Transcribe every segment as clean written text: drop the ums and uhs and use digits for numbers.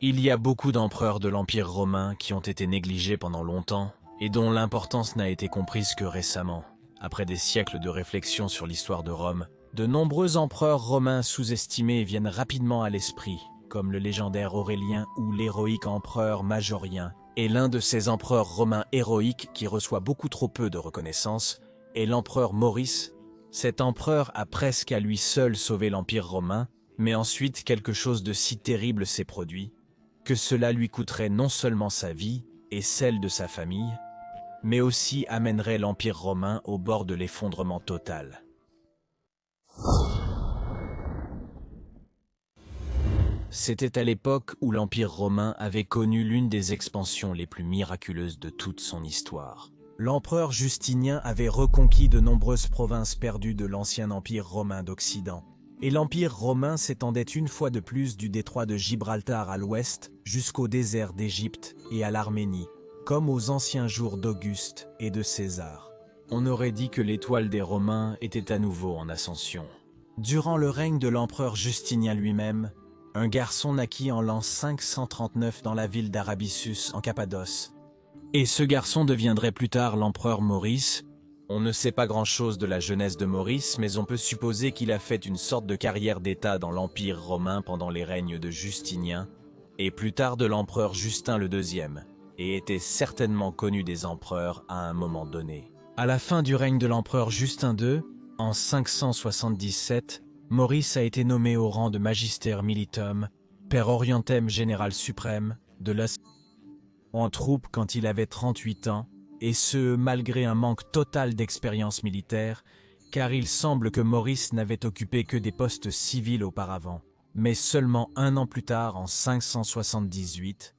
Il y a beaucoup d'empereurs de l'Empire romain qui ont été négligés pendant longtemps et dont l'importance n'a été comprise que récemment. Après des siècles de réflexion sur l'histoire de Rome, de nombreux empereurs romains sous-estimés viennent rapidement à l'esprit, comme le légendaire Aurélien ou l'héroïque empereur Majorien. Et l'un de ces empereurs romains héroïques qui reçoit beaucoup trop peu de reconnaissance est l'empereur Maurice. Cet empereur a presque à lui seul sauvé l'Empire romain, mais ensuite quelque chose de si terrible s'est produit que cela lui coûterait non seulement sa vie et celle de sa famille, mais aussi amènerait l'Empire romain au bord de l'effondrement total. C'était à l'époque où l'Empire romain avait connu l'une des expansions les plus miraculeuses de toute son histoire. L'empereur Justinien avait reconquis de nombreuses provinces perdues de l'ancien Empire romain d'Occident. Et l'Empire romain s'étendait une fois de plus du détroit de Gibraltar à l'ouest jusqu'au désert d'Égypte et à l'Arménie, comme aux anciens jours d'Auguste et de César. On aurait dit que l'étoile des Romains était à nouveau en ascension. Durant le règne de l'empereur Justinien lui-même, un garçon naquit en l'an 539 dans la ville d'Arabisus en Cappadoce. Et ce garçon deviendrait plus tard l'empereur Maurice. On ne sait pas grand-chose de la jeunesse de Maurice, mais on peut supposer qu'il a fait une sorte de carrière d'État dans l'Empire romain pendant les règnes de Justinien, et plus tard de l'empereur Justin le II, et était certainement connu des empereurs à un moment donné. À la fin du règne de l'empereur Justin II, en 577, Maurice a été nommé au rang de Magister Militum, per orientem général suprême de la en troupe quand il avait 38 ans, et ce malgré un manque total d'expérience militaire, car il semble que Maurice n'avait occupé que des postes civils auparavant. Mais seulement un an plus tard, en 578,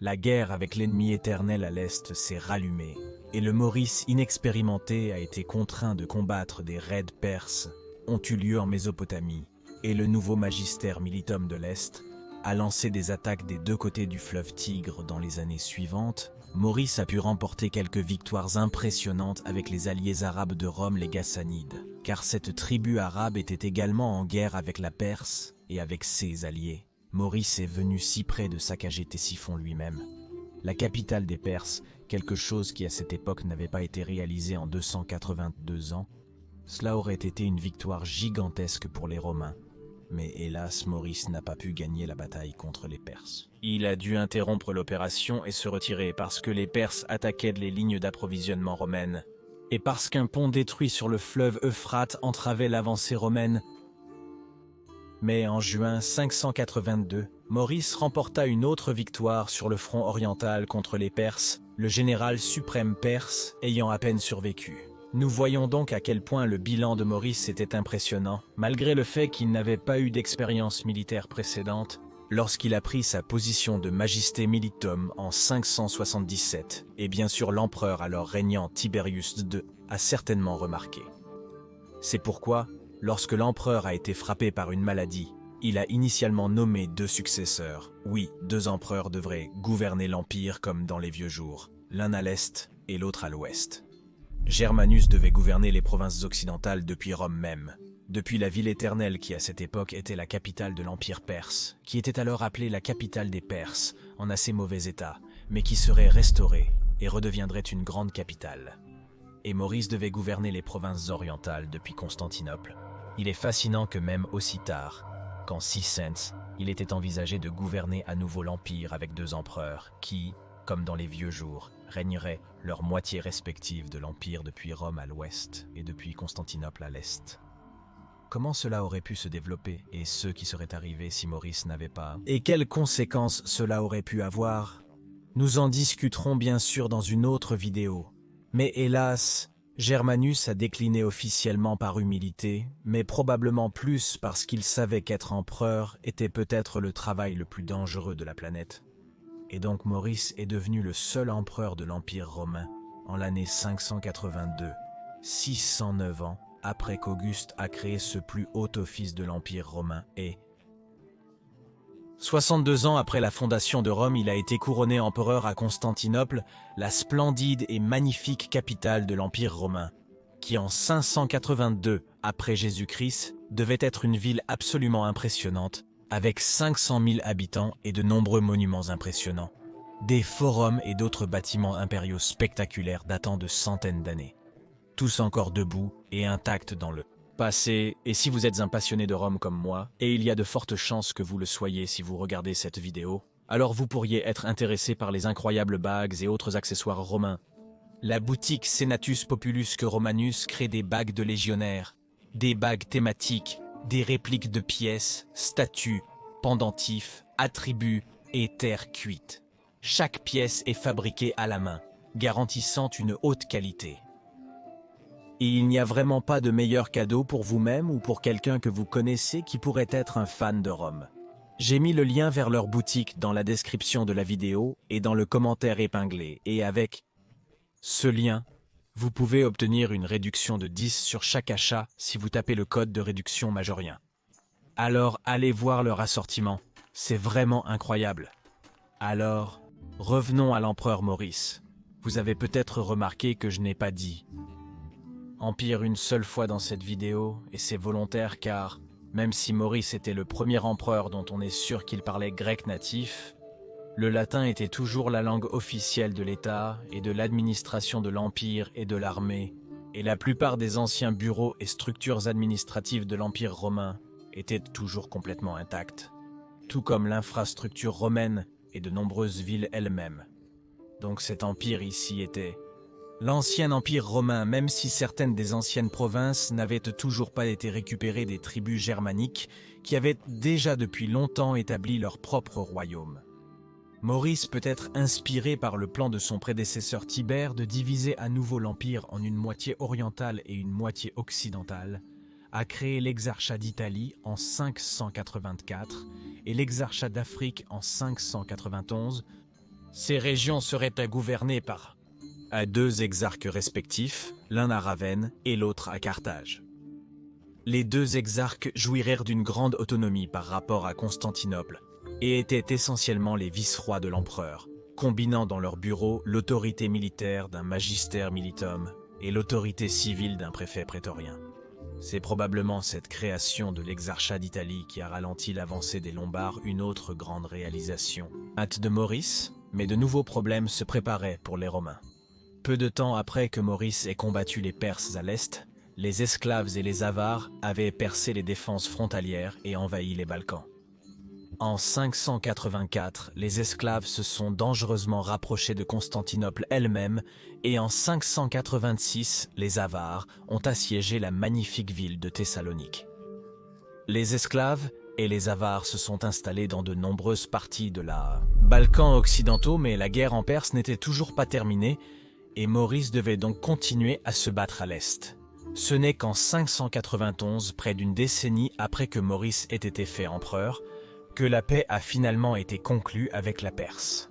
la guerre avec l'ennemi éternel à l'Est s'est rallumée, et le Maurice inexpérimenté a été contraint de combattre des raids perses ont eu lieu en Mésopotamie, et le nouveau Magister Militum de l'Est a lancé des attaques des deux côtés du fleuve Tigre dans les années suivantes. Maurice a pu remporter quelques victoires impressionnantes avec les alliés arabes de Rome, les Ghassanides, car cette tribu arabe était également en guerre avec la Perse et avec ses alliés. Maurice est venu si près de saccager Ctésiphon lui-même, la capitale des Perses, quelque chose qui à cette époque n'avait pas été réalisé en 282 ans. Cela aurait été une victoire gigantesque pour les Romains. Mais hélas, Maurice n'a pas pu gagner la bataille contre les Perses. Il a dû interrompre l'opération et se retirer parce que les Perses attaquaient les lignes d'approvisionnement romaines, et parce qu'un pont détruit sur le fleuve Euphrate entravait l'avancée romaine. Mais en juin 582, Maurice remporta une autre victoire sur le front oriental contre les Perses, le général suprême perse ayant à peine survécu. Nous voyons donc à quel point le bilan de Maurice était impressionnant, malgré le fait qu'il n'avait pas eu d'expérience militaire précédente, lorsqu'il a pris sa position de Magister Militum en 577, et bien sûr l'empereur alors régnant Tiberius II a certainement remarqué. C'est pourquoi, lorsque l'empereur a été frappé par une maladie, il a initialement nommé 2 successeurs. Oui, 2 empereurs devraient gouverner l'Empire comme dans les vieux jours, l'un à l'est et l'autre à l'ouest. Germanus devait gouverner les provinces occidentales depuis Rome même, depuis la ville éternelle qui à cette époque était la capitale de l'Empire perse, qui était alors appelée la capitale des Perses, en assez mauvais état, mais qui serait restaurée et redeviendrait une grande capitale. Et Maurice devait gouverner les provinces orientales depuis Constantinople. Il est fascinant que même aussi tard, qu'en 600, il était envisagé de gouverner à nouveau l'Empire avec 2 empereurs qui, comme dans les vieux jours, régneraient leur moitié respective de l'Empire depuis Rome à l'ouest et depuis Constantinople à l'est. Comment cela aurait pu se développer et ce qui serait arrivé si Maurice n'avait pas... Et quelles conséquences cela aurait pu avoir? Nous en discuterons bien sûr dans une autre vidéo. Mais hélas, Germanus a décliné officiellement par humilité, mais probablement plus parce qu'il savait qu'être empereur était peut-être le travail le plus dangereux de la planète. Et donc Maurice est devenu le seul empereur de l'Empire romain en l'année 582, 609 ans après qu'Auguste a créé ce plus haut office de l'Empire romain et 62 ans après la fondation de Rome, il a été couronné empereur à Constantinople, la splendide et magnifique capitale de l'Empire romain, qui en 582 après Jésus-Christ devait être une ville absolument impressionnante, avec 500 000 habitants et de nombreux monuments impressionnants, des forums et d'autres bâtiments impériaux spectaculaires datant de centaines d'années, tous encore debout et intacts dans le passé. Et si vous êtes un passionné de Rome comme moi, et il y a de fortes chances que vous le soyez si vous regardez cette vidéo, alors vous pourriez être intéressé par les incroyables bagues et autres accessoires romains. La boutique Senatus Populus que Romanus crée des bagues de légionnaires, des bagues thématiques, des répliques de pièces, statues, pendentifs, attributs et terre cuite. Chaque pièce est fabriquée à la main, garantissant une haute qualité. Et il n'y a vraiment pas de meilleur cadeau pour vous-même ou pour quelqu'un que vous connaissez qui pourrait être un fan de Rome. J'ai mis le lien vers leur boutique dans la description de la vidéo et dans le commentaire épinglé, et avec ce lien, vous pouvez obtenir une réduction de 10 sur chaque achat si vous tapez le code de réduction Majorien. Alors allez voir leur assortiment, c'est vraiment incroyable. Alors, revenons à l'empereur Maurice. Vous avez peut-être remarqué que je n'ai pas dit Empire une seule fois dans cette vidéo, et c'est volontaire car, même si Maurice était le premier empereur dont on est sûr qu'il parlait grec natif, le latin était toujours la langue officielle de l'État et de l'administration de l'Empire et de l'armée, et la plupart des anciens bureaux et structures administratives de l'Empire romain étaient toujours complètement intactes, tout comme l'infrastructure romaine et de nombreuses villes elles-mêmes. Donc cet empire ici était l'ancien empire romain, même si certaines des anciennes provinces n'avaient toujours pas été récupérées des tribus germaniques qui avaient déjà depuis longtemps établi leur propre royaume. Maurice peut être inspiré par le plan de son prédécesseur Tibère de diviser à nouveau l'empire en une moitié orientale et une moitié occidentale, a créé l'exarchat d'Italie en 584 et l'exarchat d'Afrique en 591. Ces régions seraient à gouverner par deux exarques respectifs, l'un à Ravenne et l'autre à Carthage. Les deux exarques jouirent d'une grande autonomie par rapport à Constantinople et étaient essentiellement les vice-rois de l'empereur, combinant dans leur bureau l'autorité militaire d'un magister militum et l'autorité civile d'un préfet prétorien. C'est probablement cette création de l'exarchat d'Italie qui a ralenti l'avancée des Lombards, une autre grande réalisation. Hâte de Maurice, mais de nouveaux problèmes se préparaient pour les Romains. Peu de temps après que Maurice ait combattu les Perses à l'est, les esclaves et les Avars avaient percé les défenses frontalières et envahi les Balkans. En 584, les esclaves se sont dangereusement rapprochés de Constantinople elle-même et en 586, les Avars ont assiégé la magnifique ville de Thessalonique. Les esclaves et les Avars se sont installés dans de nombreuses parties de la Balkans occidentaux, mais la guerre en Perse n'était toujours pas terminée et Maurice devait donc continuer à se battre à l'est. Ce n'est qu'en 591, près d'une décennie après que Maurice ait été fait empereur, que la paix a finalement été conclue avec la Perse.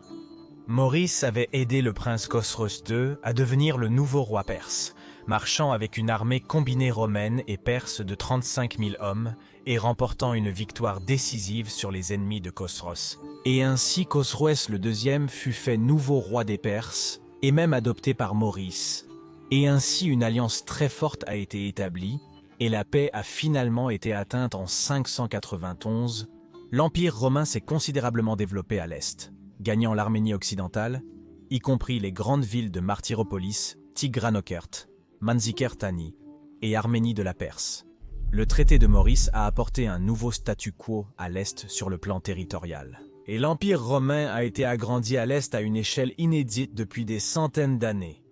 Maurice avait aidé le prince Khosros II à devenir le nouveau roi perse, marchant avec une armée combinée romaine et perse de 35 000 hommes et remportant une victoire décisive sur les ennemis de Khosros. Et ainsi Khosroès le II fut fait nouveau roi des Perses et même adopté par Maurice. Et ainsi une alliance très forte a été établie et la paix a finalement été atteinte en 591. L'Empire romain s'est considérablement développé à l'est, gagnant l'Arménie occidentale, y compris les grandes villes de Martyropolis, Tigranokert, Manzikert-Tani et Arménie de la Perse. Le traité de Maurice a apporté un nouveau statu quo à l'est sur le plan territorial. Et l'Empire romain a été agrandi à l'est à une échelle inédite depuis des centaines d'années.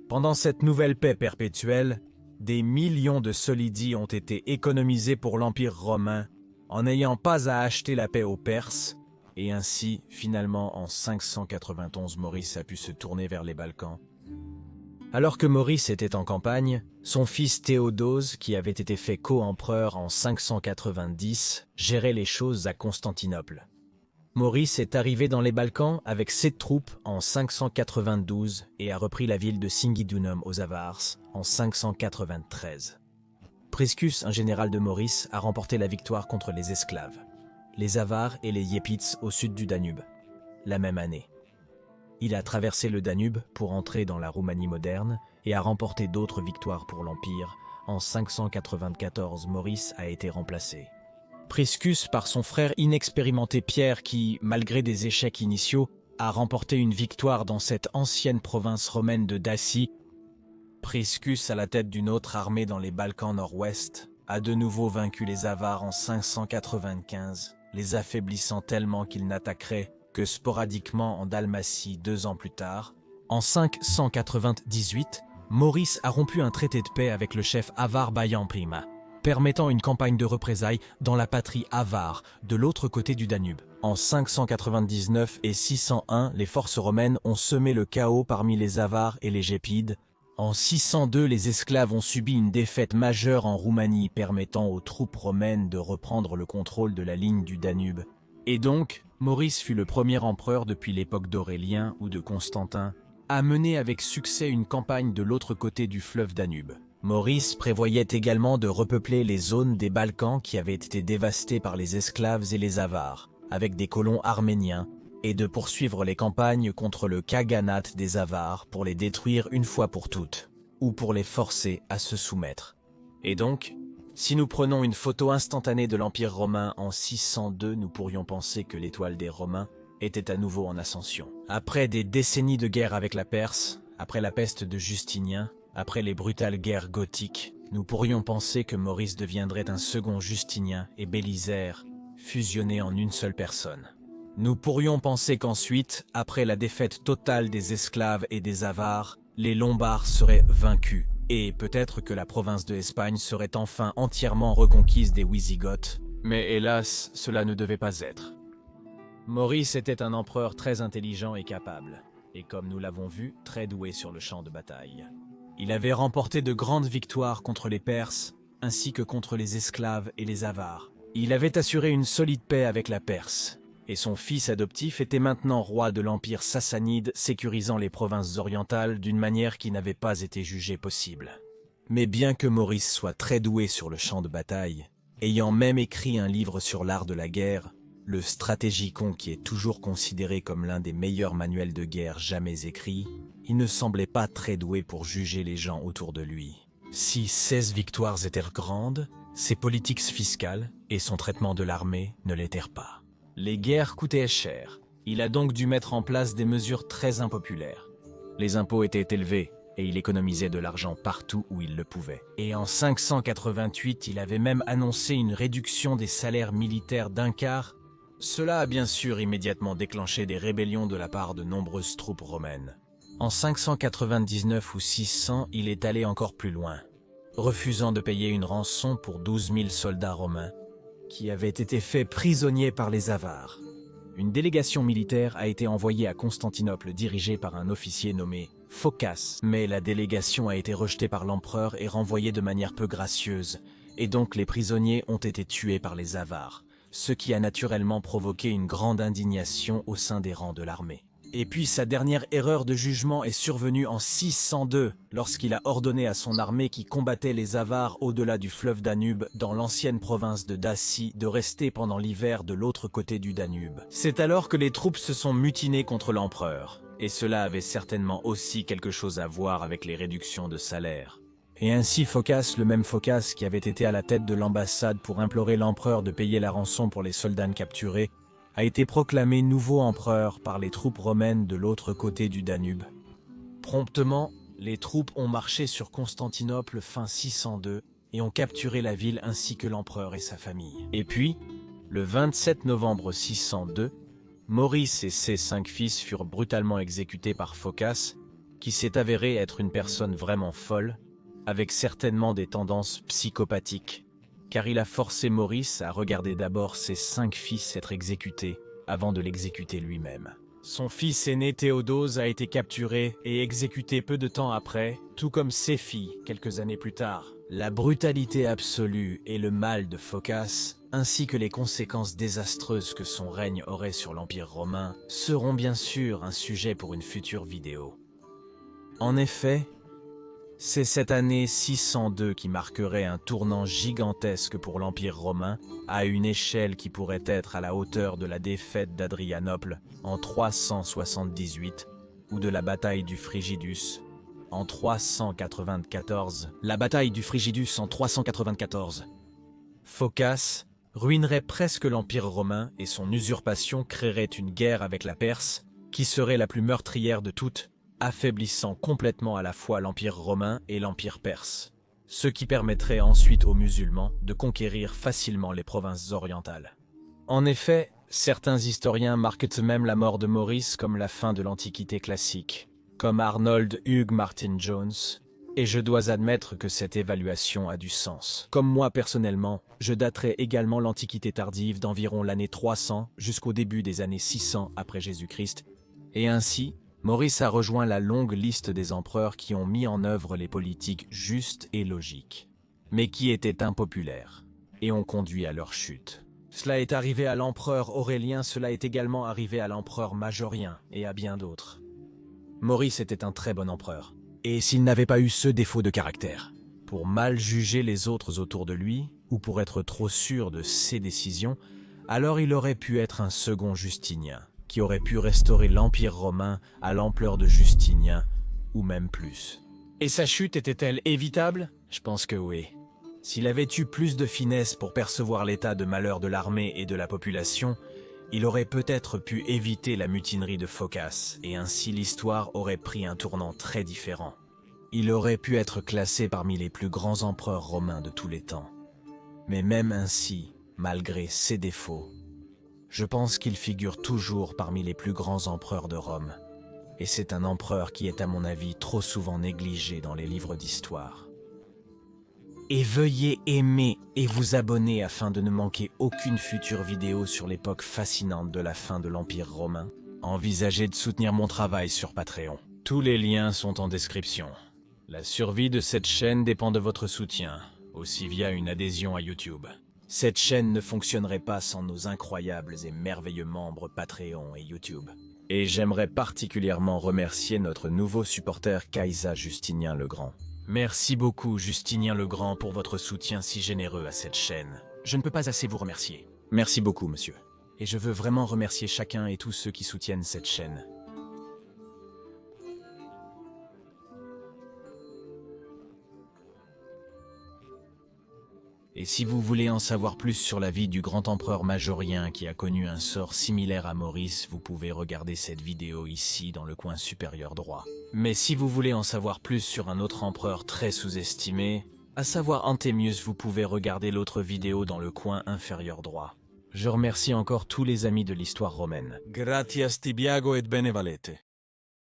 Pendant cette nouvelle paix perpétuelle, des millions de solidi ont été économisés pour l'Empire romain en n'ayant pas à acheter la paix aux Perses, et ainsi, finalement, en 591, Maurice a pu se tourner vers les Balkans. Alors que Maurice était en campagne, son fils Théodose, qui avait été fait co-empereur en 590, gérait les choses à Constantinople. Maurice est arrivé dans les Balkans avec ses troupes en 592 et a repris la ville de Singidunum aux Avars en 593. Priscus, un général de Maurice, a remporté la victoire contre les esclaves, les Avars et les Yépites au sud du Danube, la même année. Il a traversé le Danube pour entrer dans la Roumanie moderne et a remporté d'autres victoires pour l'Empire. En 594, Maurice a été remplacé. Priscus par son frère inexpérimenté Pierre qui, malgré des échecs initiaux, a remporté une victoire dans cette ancienne province romaine de Dacie. Priscus, à la tête d'une autre armée dans les Balkans nord-ouest, a de nouveau vaincu les Avars en 595, les affaiblissant tellement qu'ils n'attaqueraient que sporadiquement en Dalmatie 2 ans plus tard. En 598, Maurice a rompu un traité de paix avec le chef avar Bayan Prima, permettant une campagne de représailles dans la patrie avare, de l'autre côté du Danube. En 599 et 601, les forces romaines ont semé le chaos parmi les Avars et les Gépides. En 602, les esclaves ont subi une défaite majeure en Roumanie, permettant aux troupes romaines de reprendre le contrôle de la ligne du Danube. Et donc, Maurice fut le premier empereur depuis l'époque d'Aurélien ou de Constantin à mener avec succès une campagne de l'autre côté du fleuve Danube. Maurice prévoyait également de repeupler les zones des Balkans qui avaient été dévastées par les esclaves et les Avars, avec des colons arméniens, et de poursuivre les campagnes contre le Khaganat des Avars pour les détruire une fois pour toutes, ou pour les forcer à se soumettre. Et donc, si nous prenons une photo instantanée de l'Empire romain en 602, nous pourrions penser que l'étoile des Romains était à nouveau en ascension. Après des décennies de guerre avec la Perse, après la peste de Justinien, après les brutales guerres gothiques, nous pourrions penser que Maurice deviendrait un second Justinien et Bélisaire, fusionnés en une seule personne. Nous pourrions penser qu'ensuite, après la défaite totale des esclaves et des Avars, les Lombards seraient vaincus, et peut-être que la province de Espagne serait enfin entièrement reconquise des Wisigoths, mais hélas, cela ne devait pas être. Maurice était un empereur très intelligent et capable, et comme nous l'avons vu, très doué sur le champ de bataille. Il avait remporté de grandes victoires contre les Perses, ainsi que contre les esclaves et les Avars. Il avait assuré une solide paix avec la Perse, et son fils adoptif était maintenant roi de l'Empire sassanide, sécurisant les provinces orientales d'une manière qui n'avait pas été jugée possible. Mais bien que Maurice soit très doué sur le champ de bataille, ayant même écrit un livre sur l'art de la guerre, le Stratégicon qui est toujours considéré comme l'un des meilleurs manuels de guerre jamais écrits, il ne semblait pas très doué pour juger les gens autour de lui. Si 16 victoires étaient grandes, ses politiques fiscales et son traitement de l'armée ne l'étèrent pas. Les guerres coûtaient cher, il a donc dû mettre en place des mesures très impopulaires. Les impôts étaient élevés et il économisait de l'argent partout où il le pouvait. Et en 588, il avait même annoncé une réduction des salaires militaires d'un quart. Cela a bien sûr immédiatement déclenché des rébellions de la part de nombreuses troupes romaines. En 599 ou 600, il est allé encore plus loin, refusant de payer une rançon pour 12 000 soldats romains, qui avaient été faits prisonniers par les Avars. Une délégation militaire a été envoyée à Constantinople dirigée par un officier nommé Phocas, mais la délégation a été rejetée par l'empereur et renvoyée de manière peu gracieuse, et donc les prisonniers ont été tués par les Avars, ce qui a naturellement provoqué une grande indignation au sein des rangs de l'armée. Et puis sa dernière erreur de jugement est survenue en 602, lorsqu'il a ordonné à son armée qui combattait les Avars au-delà du fleuve Danube, dans l'ancienne province de Dacie, de rester pendant l'hiver de l'autre côté du Danube. C'est alors que les troupes se sont mutinées contre l'empereur, et cela avait certainement aussi quelque chose à voir avec les réductions de salaire. Et ainsi Phocas, le même Phocas qui avait été à la tête de l'ambassade pour implorer l'empereur de payer la rançon pour les soldats capturés, a été proclamé nouveau empereur par les troupes romaines de l'autre côté du Danube. Promptement, les troupes ont marché sur Constantinople fin 602 et ont capturé la ville ainsi que l'empereur et sa famille. Et puis, le 27 novembre 602, Maurice et ses 5 fils furent brutalement exécutés par Phocas, qui s'est avéré être une personne vraiment folle, avec certainement des tendances psychopathiques, car il a forcé Maurice à regarder d'abord ses 5 fils être exécutés avant de l'exécuter lui-même. Son fils aîné Théodose a été capturé et exécuté peu de temps après, tout comme ses filles quelques années plus tard. La brutalité absolue et le mal de Phocas, ainsi que les conséquences désastreuses que son règne aurait sur l'Empire romain, seront bien sûr un sujet pour une future vidéo. En effet, c'est cette année 602 qui marquerait un tournant gigantesque pour l'Empire romain, à une échelle qui pourrait être à la hauteur de la défaite d'Adrianople en 378 ou de la bataille du Frigidus en 394. La bataille du Frigidus en 394. Phocas, ruinerait presque l'Empire romain et son usurpation créerait une guerre avec la Perse, qui serait la plus meurtrière de toutes, affaiblissant complètement à la fois l'Empire romain et l'Empire perse, ce qui permettrait ensuite aux musulmans de conquérir facilement les provinces orientales. En effet, certains historiens marquent même la mort de Maurice comme la fin de l'Antiquité classique, comme Arnold Hugh Martin Jones, et je dois admettre que cette évaluation a du sens. Comme moi personnellement, je daterai également l'Antiquité tardive d'environ l'année 300 jusqu'au début des années 600 après Jésus-Christ, et ainsi, Maurice a rejoint la longue liste des empereurs qui ont mis en œuvre les politiques justes et logiques, mais qui étaient impopulaires, et ont conduit à leur chute. Cela est arrivé à l'empereur Aurélien, cela est également arrivé à l'empereur Majorien, et à bien d'autres. Maurice était un très bon empereur, et s'il n'avait pas eu ce défaut de caractère, pour mal juger les autres autour de lui, ou pour être trop sûr de ses décisions, alors il aurait pu être un second Justinien, qui aurait pu restaurer l'Empire romain à l'ampleur de Justinien, ou même plus. Et sa chute était-elle évitable? Je pense que oui. S'il avait eu plus de finesse pour percevoir l'état de malheur de l'armée et de la population, il aurait peut-être pu éviter la mutinerie de Phocas, et ainsi l'histoire aurait pris un tournant très différent. Il aurait pu être classé parmi les plus grands empereurs romains de tous les temps. Mais même ainsi, malgré ses défauts, je pense qu'il figure toujours parmi les plus grands empereurs de Rome. Et c'est un empereur qui est à mon avis trop souvent négligé dans les livres d'histoire. Et veuillez aimer et vous abonner afin de ne manquer aucune future vidéo sur l'époque fascinante de la fin de l'Empire romain. Envisagez de soutenir mon travail sur Patreon. Tous les liens sont en description. La survie de cette chaîne dépend de votre soutien, aussi via une adhésion à YouTube. Cette chaîne ne fonctionnerait pas sans nos incroyables et merveilleux membres Patreon et YouTube. Et j'aimerais particulièrement remercier notre nouveau supporter Kaisa Justinien le Grand. Merci beaucoup Justinien le Grand pour votre soutien si généreux à cette chaîne. Je ne peux pas assez vous remercier. Merci beaucoup monsieur. Et je veux vraiment remercier chacun et tous ceux qui soutiennent cette chaîne. Et si vous voulez en savoir plus sur la vie du grand empereur Majorien qui a connu un sort similaire à Maurice, vous pouvez regarder cette vidéo ici dans le coin supérieur droit. Mais si vous voulez en savoir plus sur un autre empereur très sous-estimé, à savoir Anthemius, vous pouvez regarder l'autre vidéo dans le coin inférieur droit. Je remercie encore tous les amis de l'histoire romaine. Gratias tibiago et benevalete.